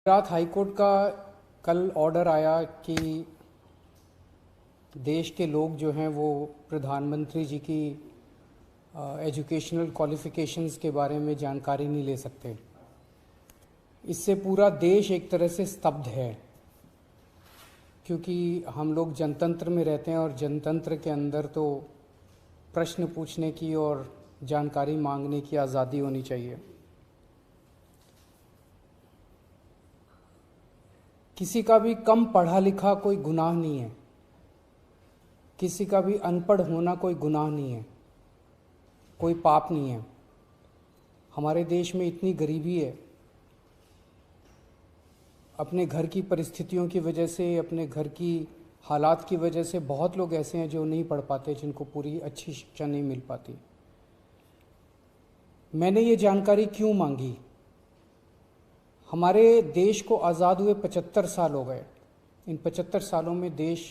Gujarat high court का कल order आया कि देश के लोग जो हैं वो प्रधानमंत्री जी की एजुकेशनल क्वालिफ़िकेशंस के बारे में जानकारी नहीं ले सकते। इससे पूरा देश एक तरह से स्तब्ध है, क्योंकि हम लोग जनतंत्र में रहते हैं और जनतंत्र के अंदर तो प्रश्न पूछने की और जानकारी मांगने की आज़ादी होनी चाहिए। किसी का भी कम पढ़ा लिखा कोई गुनाह नहीं है, किसी का भी अनपढ़ होना कोई गुनाह नहीं है, कोई पाप नहीं है। हमारे देश में इतनी गरीबी है, अपने घर की परिस्थितियों की वजह से, अपने घर की हालात की वजह से बहुत लोग ऐसे हैं जो नहीं पढ़ पाते, जिनको पूरी अच्छी शिक्षा नहीं मिल पाती। मैंने ये जानकारी क्यों मांगी? हमारे देश को आज़ाद हुए 75 साल हो गए। इन 75 सालों में देश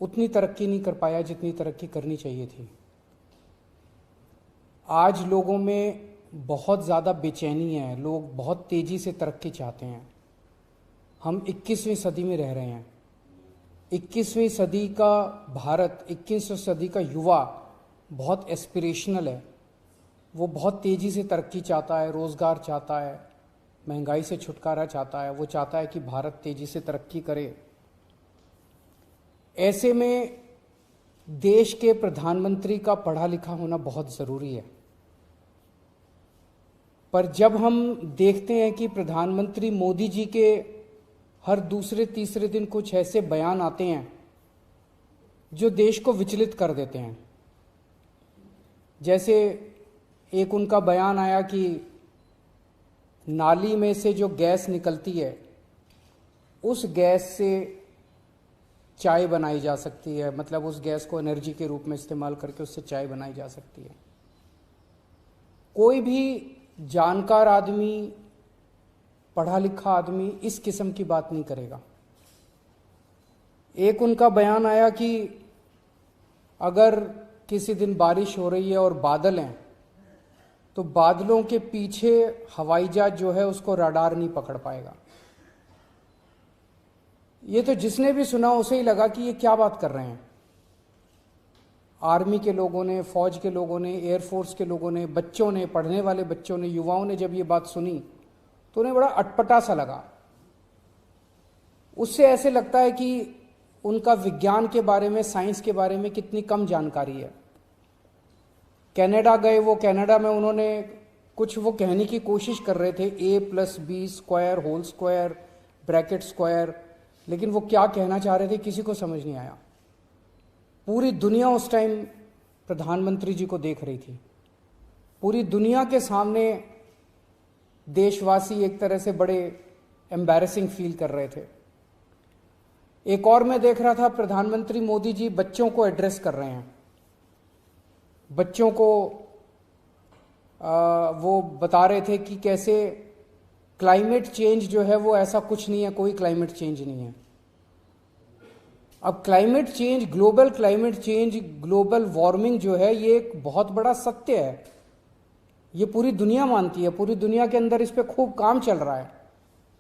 उतनी तरक्की नहीं कर पाया जितनी तरक्की करनी चाहिए थी। आज लोगों में बहुत ज़्यादा बेचैनी है, लोग बहुत तेज़ी से तरक्की चाहते हैं। हम 21वीं सदी में रह रहे हैं। 21वीं सदी का भारत, 21वीं सदी का युवा बहुत एस्पिरेशनल है। वो बहुत तेज़ी से तरक्की चाहता है, रोज़गार चाहता है, महंगाई से छुटकारा चाहता है। वो चाहता है कि भारत तेज़ी से तरक्की करे। ऐसे में देश के प्रधानमंत्री का पढ़ा लिखा होना बहुत ज़रूरी है। पर जब हम देखते हैं कि प्रधानमंत्री मोदी जी के हर दूसरे तीसरे दिन कुछ ऐसे बयान आते हैं जो देश को विचलित कर देते हैं। जैसे एक उनका बयान आया कि नाली में से जो गैस निकलती है, उस गैस से चाय बनाई जा सकती है, मतलब उस गैस को एनर्जी के रूप में इस्तेमाल करके उससे चाय बनाई जा सकती है। कोई भी जानकार आदमी, पढ़ा लिखा आदमी इस किस्म की बात नहीं करेगा। एक उनका बयान आया कि अगर किसी दिन बारिश हो रही है और बादल हैं, तो बादलों के पीछे हवाई जहाज जो है उसको रडार नहीं पकड़ पाएगा। ये तो जिसने भी सुना उसे ही लगा कि ये क्या बात कर रहे हैं। आर्मी के लोगों ने, फौज के लोगों ने, एयरफोर्स के लोगों ने, बच्चों ने, पढ़ने वाले बच्चों ने, युवाओं ने जब ये बात सुनी तो उन्हें बड़ा अटपटा सा लगा। उससे ऐसे लगता है कि उनका विज्ञान के बारे में, साइंस के बारे में कितनी कम जानकारी है। कनाडा गए, वो कनाडा में उन्होंने कुछ वो कहने की कोशिश कर रहे थे, a+b² whole square bracket square, लेकिन वो क्या कहना चाह रहे थे किसी को समझ नहीं आया। पूरी दुनिया उस टाइम प्रधानमंत्री जी को देख रही थी। पूरी दुनिया के सामने देशवासी एक तरह से बड़े एम्बैरेसिंग फील कर रहे थे। एक और मैं देख रहा था, प्रधानमंत्री मोदी जी बच्चों को एड्रेस कर रहे हैं। बच्चों को वो बता रहे थे कि कैसे क्लाइमेट चेंज जो है वो ऐसा कुछ नहीं है, कोई क्लाइमेट चेंज नहीं है। अब climate change, global climate change, global warming जो है, ये एक बहुत बड़ा सत्य है। ये पूरी दुनिया मानती है, पूरी दुनिया के अंदर इस पे खूब काम चल रहा है।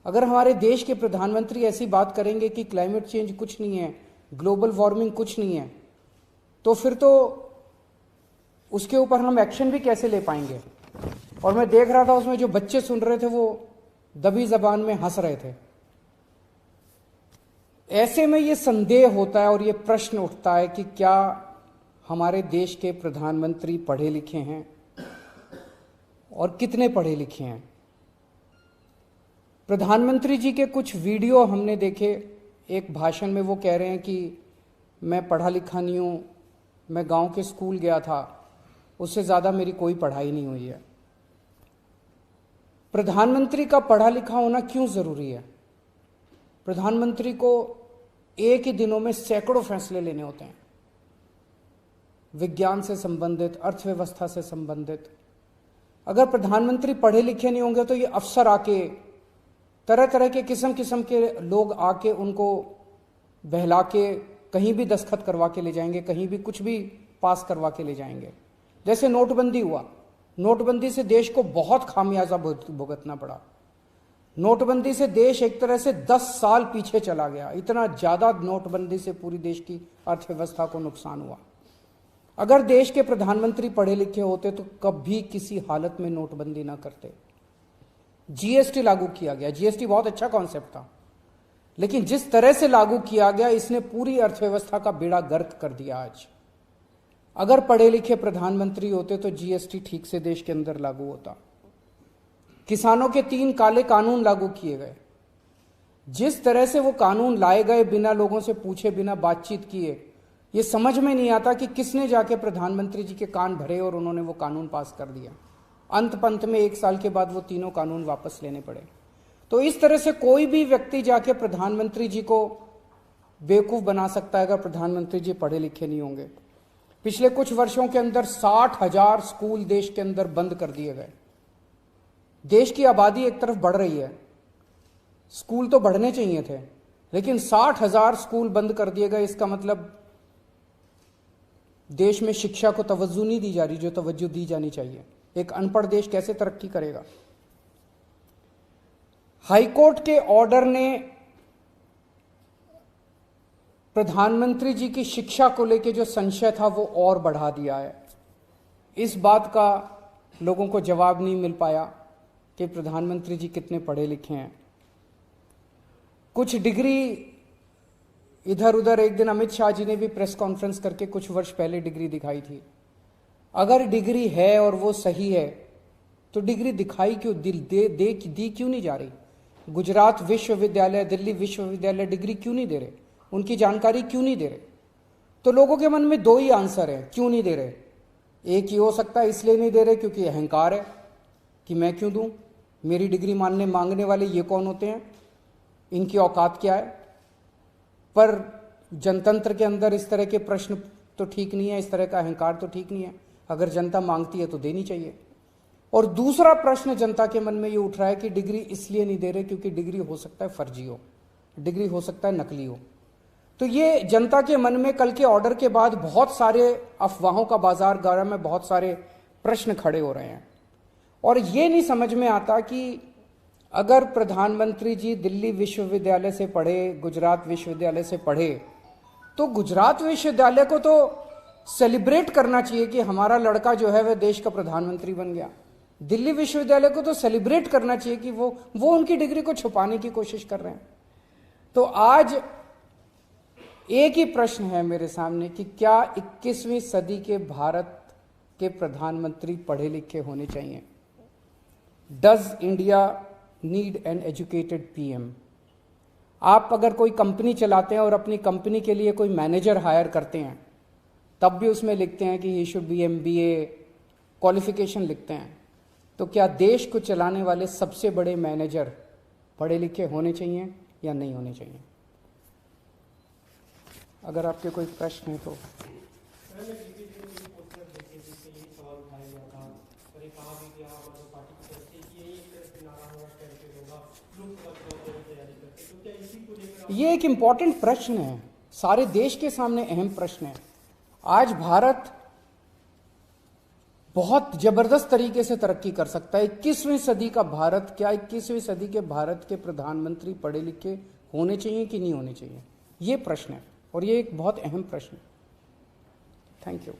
अगर हमारे देश के प्रधानमंत्री ऐसी बात करेंगे कि क्लाइमेट चेंज कुछ नहीं है, ग्लोबल वार्मिंग कुछ नहीं है, तो फिर तो उसके ऊपर हम एक्शन भी कैसे ले पाएंगे। और मैं देख रहा था उसमें जो बच्चे सुन रहे थे वो दबी जबान में हंस रहे थे। ऐसे में ये संदेह होता है और ये प्रश्न उठता है कि क्या हमारे देश के प्रधानमंत्री पढ़े लिखे हैं और कितने पढ़े लिखे हैं। प्रधानमंत्री जी के कुछ वीडियो हमने देखे। एक भाषण में वो कह रहे हैं कि मैं पढ़ा लिखा नहीं हूं, मैं गांव के स्कूल गया था, उससे ज़्यादा मेरी कोई पढ़ाई नहीं हुई है। प्रधानमंत्री का पढ़ा लिखा होना क्यों ज़रूरी है? प्रधानमंत्री को एक ही दिनों में सैकड़ों फैसले लेने होते हैं, विज्ञान से संबंधित, अर्थव्यवस्था से संबंधित। अगर प्रधानमंत्री पढ़े लिखे नहीं होंगे तो ये अफसर आके, तरह तरह के किस्म के लोग आके उनको बहला के कहीं भी दस्तखत करवा के ले जाएंगे, कहीं भी कुछ भी पास करवा के ले जाएंगे। जैसे नोटबंदी हुआ, नोटबंदी से देश को बहुत खामियाजा भुगतना पड़ा। नोटबंदी से देश एक तरह से 10 साल पीछे चला गया। इतना ज्यादा नोटबंदी से पूरी देश की अर्थव्यवस्था को नुकसान हुआ। अगर देश के प्रधानमंत्री पढ़े लिखे होते तो कभी किसी हालत में नोटबंदी ना करते। जीएसटी लागू किया गया, जीएसटी बहुत अच्छा कॉन्सेप्ट था, लेकिन जिस तरह से लागू किया गया इसने पूरी अर्थव्यवस्था का बेड़ा गर्क कर दिया। आज अगर पढ़े लिखे प्रधानमंत्री होते तो जीएसटी ठीक से देश के अंदर लागू होता। किसानों के 3 काले कानून लागू किए गए। जिस तरह से वो कानून लाए गए बिना लोगों से पूछे, बिना बातचीत किए, ये समझ में नहीं आता कि किसने जाके प्रधानमंत्री जी के कान भरे और उन्होंने वो कानून पास कर दिया। अंत पंत में 1 साल के बाद वो तीनों कानून वापस लेने पड़े। तो इस तरह से कोई भी व्यक्ति जाके प्रधानमंत्री जी को बेवकूफ बना सकता है अगर प्रधानमंत्री जी पढ़े लिखे नहीं होंगे। पिछले कुछ वर्षों के अंदर 60,000 स्कूल देश के अंदर बंद कर दिए गए। देश की आबादी एक तरफ बढ़ रही है, स्कूल तो बढ़ने चाहिए थे, लेकिन 60,000 स्कूल बंद कर दिए गए। इसका मतलब देश में शिक्षा को तवज्जो नहीं दी जा रही जो तवज्जो दी जानी चाहिए। एक अनपढ़ देश कैसे तरक्की करेगा। हाईकोर्ट के ऑर्डर ने प्रधानमंत्री जी की शिक्षा को लेकर जो संशय था वो और बढ़ा दिया है। इस बात का लोगों को जवाब नहीं मिल पाया कि प्रधानमंत्री जी कितने पढ़े लिखे हैं। कुछ डिग्री इधर उधर, एक दिन अमित शाह जी ने भी प्रेस कॉन्फ्रेंस करके कुछ वर्ष पहले डिग्री दिखाई थी। अगर डिग्री है और वो सही है तो डिग्री दिखाई क्यों, दी क्यों नहीं जा रही। गुजरात विश्वविद्यालय, दिल्ली विश्वविद्यालय डिग्री क्यों नहीं दे रहे, उनकी जानकारी क्यों नहीं दे रहे। तो लोगों के मन में 2 ही आंसर है क्यों नहीं दे रहे। एक ही हो सकता है इसलिए नहीं दे रहे क्योंकि अहंकार है कि मैं क्यों दूं, मेरी डिग्री मांगने वाले ये कौन होते हैं, इनकी औकात क्या है। पर जनतंत्र के अंदर इस तरह के प्रश्न तो ठीक नहीं है, इस तरह का अहंकार तो ठीक नहीं है। अगर जनता मांगती है तो देनी चाहिए। और दूसरा प्रश्न जनता के मन में ये उठ रहा है कि डिग्री इसलिए नहीं दे रहे क्योंकि डिग्री हो सकता है फर्जी हो, डिग्री हो सकता है नकली हो। तो ये जनता के मन में कल के ऑर्डर के बाद बहुत सारे अफवाहों का बाजार गर्म है, बहुत सारे प्रश्न खड़े हो रहे हैं। और ये नहीं समझ में आता कि अगर प्रधानमंत्री जी दिल्ली विश्वविद्यालय से पढ़े, गुजरात विश्वविद्यालय से पढ़े, तो गुजरात विश्वविद्यालय को तो सेलिब्रेट करना चाहिए कि हमारा लड़का जो है वह देश का प्रधानमंत्री बन गया। दिल्ली विश्वविद्यालय को तो सेलिब्रेट करना चाहिए कि वो उनकी डिग्री को छुपाने की कोशिश कर रहे हैं। तो आज एक ही प्रश्न है मेरे सामने कि क्या 21वीं सदी के भारत के प्रधानमंत्री पढ़े लिखे होने चाहिए। Does India need an educated PM. आप अगर कोई कंपनी चलाते हैं और अपनी कंपनी के लिए कोई मैनेजर हायर करते हैं तब भी उसमें लिखते हैं कि he should be MBA qualification लिखते हैं। तो क्या देश को चलाने वाले सबसे बड़े मैनेजर पढ़े लिखे होने चाहिए या नहीं होने चाहिए। अगर आपके कोई प्रश्न है तो। ये एक इंपॉर्टेंट प्रश्न है, सारे देश के सामने अहम प्रश्न है। आज भारत बहुत जबरदस्त तरीके से तरक्की कर सकता है। 21वीं सदी का भारत, क्या 21वीं सदी के भारत के प्रधानमंत्री पढ़े लिखे होने चाहिए कि नहीं होने चाहिए, ये प्रश्न है और ये एक बहुत अहम प्रश्न है। Thank you.